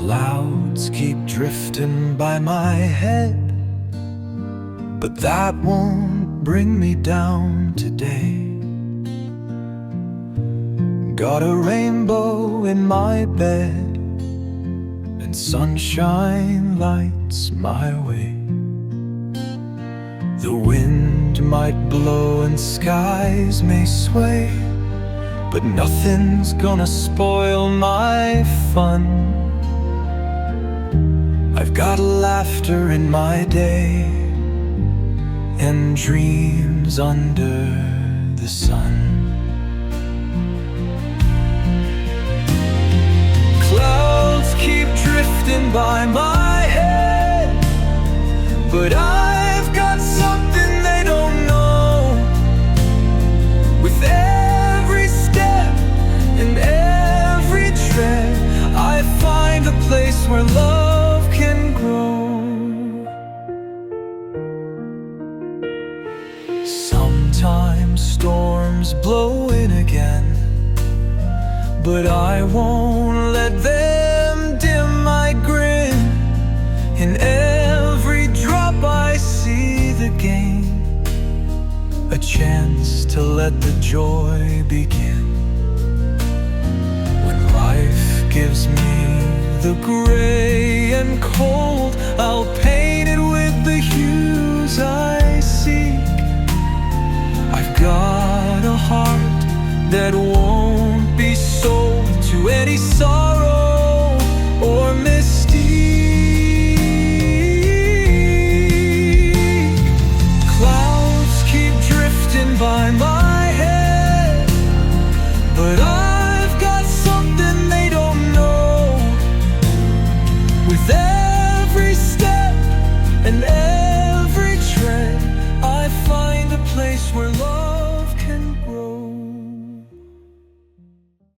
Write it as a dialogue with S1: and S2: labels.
S1: Clouds keep drifting by my head, but that won't bring me down today. Got a rainbow in my bed, and sunshine lights my way. The wind might blow and skies may sway, but nothing's gonna spoil my fun. I've got laughter in my day and dreams under the sun. Clouds keep drifting by my head, but I've got something they don't know. With every step and every tread, I find a place where love can grow. Sometimes storms blow in again, but I won't let them dim my grin. In every drop I see the gain, a chance to let the joy begin. When life gives me the gray and cold, I'll paint it with the hues I seek. I've got a heart that won't be sold to any sorrow or mystique. Clouds keep drifting by my head, but I've got something they don't know. With